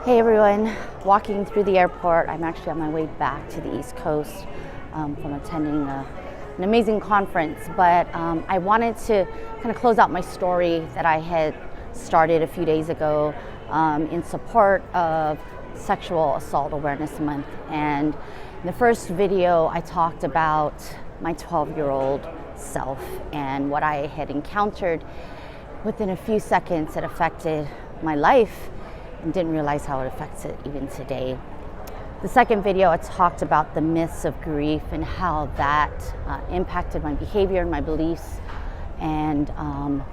Hey everyone, walking through the airport. I'm actually on my way back to the East Coast from attending an amazing conference, but I wanted to kind of close out my story that I had started a few days ago in support of Sexual Assault Awareness Month. And in the first video, I talked about my 12-year-old self and what I had encountered within a few seconds that affected my life, and didn't realize how it affects it even today. The second video, I talked about the myths of grief and how that impacted my behavior and my beliefs, and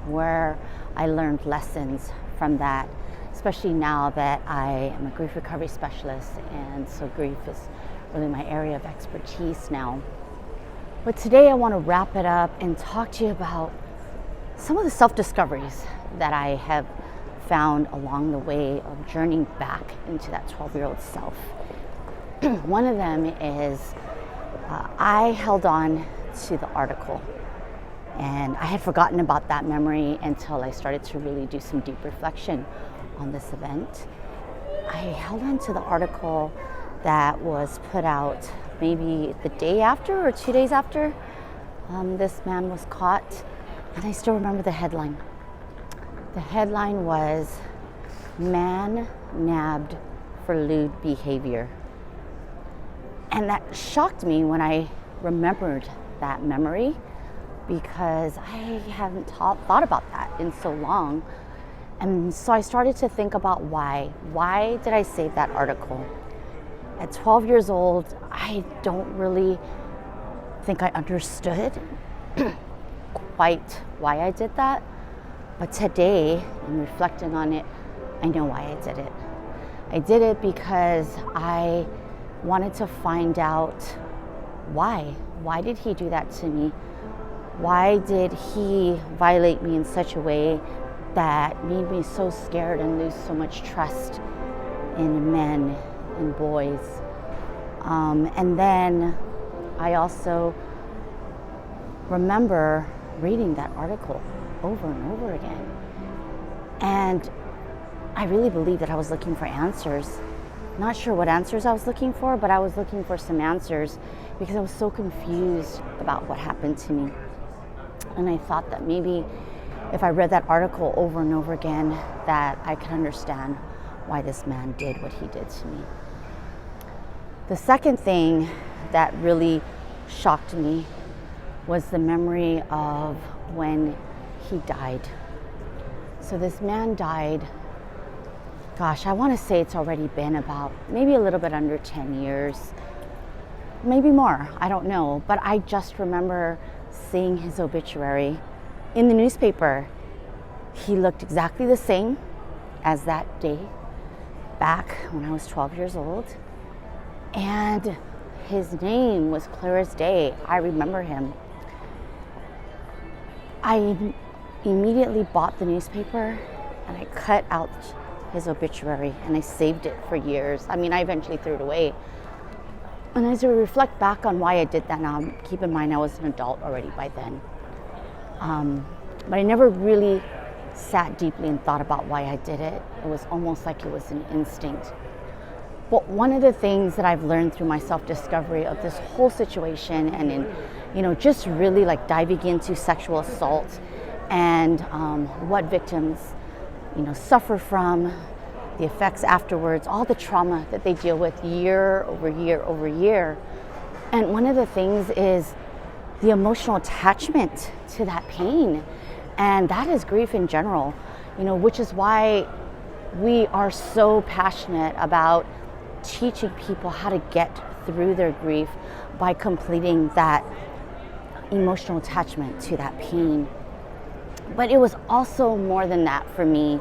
where I learned lessons from that, especially now that I am a grief recovery specialist, and so grief is really my area of expertise now. But today I want to wrap it up and talk to you about some of the self-discoveries that I have found along the way of journeying back into that 12-year-old self. One of them is I held on to the article, and I had forgotten about that memory until I started to really do some deep reflection on this event. I held on to the article that was put out maybe the day after or 2 days after this man was caught, and I still remember the headline. The headline was, "Man Nabbed for Lewd Behavior." And that shocked me when I remembered that memory, because I haven't thought about that in so long. And so I started to think about why. Why did I save that article? At 12 years old, I don't really think I understood quite why I did that. But today, in reflecting on it, I know why I did it. I did it because I wanted to find out why. Why did he do that to me? Why did he violate me in such a way that made me so scared and lose so much trust in men and boys? And then I also remember reading that article over and over again. And I really believe that I was looking for answers. Not sure what answers I was looking for, but I was looking for some answers because I was so confused about what happened to me. And I thought that maybe if I read that article over and over again, that I could understand why this man did what he did to me. The second thing that really shocked me was the memory of when he died. So this man died, gosh, I want to say it's already been about maybe a little bit under 10 years, maybe more, I don't know. But I just remember seeing his obituary in the newspaper. He looked exactly the same as that day back when I was 12 years old. And his name was clear as day. I remember him. I immediately bought the newspaper and I cut out his obituary and I saved it for years. I mean, I eventually threw it away. And as I reflect back on why I did that now, keep in mind I was an adult already by then. But I never really sat deeply and thought about why I did it. It was almost like it was an instinct. But one of the things that I've learned through my self-discovery of this whole situation, and in, just really like diving into sexual assault and what victims, suffer from, the effects afterwards, all the trauma that they deal with year over year over year. And one of the things is the emotional attachment to that pain. And that is grief in general, which is why we are so passionate about teaching people how to get through their grief by completing that emotional attachment to that pain. But it was also more than that for me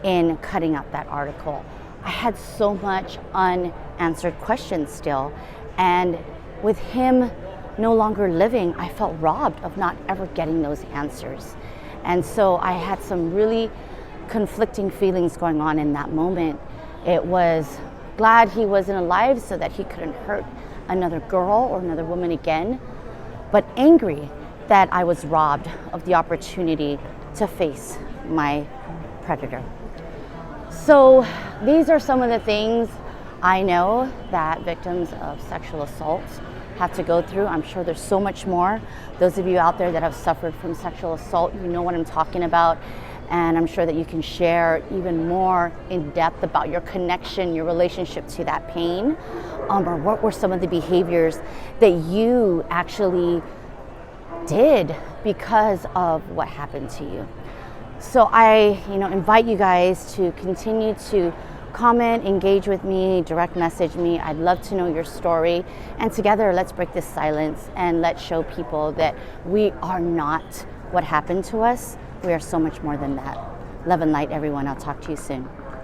in cutting out that article. I had so much unanswered questions still, and with him no longer living, I felt robbed of not ever getting those answers. And so I had some really conflicting feelings going on in that moment. It was glad he wasn't alive so that he couldn't hurt another girl or another woman again, but angry that I was robbed of the opportunity to face my predator. So these are some of the things I know that victims of sexual assault have to go through. I'm sure there's so much more. Those of you out there that have suffered from sexual assault, you know what I'm talking about. And I'm sure that you can share even more in depth about your connection, your relationship to that pain, or what were some of the behaviors that you actually did because of what happened to you. So I, invite you guys to continue to comment, engage with me, direct message me. I'd love to know your story. And together, let's break this silence and let's show people that we are not what happened to us. We are so much more than that. Love and light, everyone. I'll talk to you soon.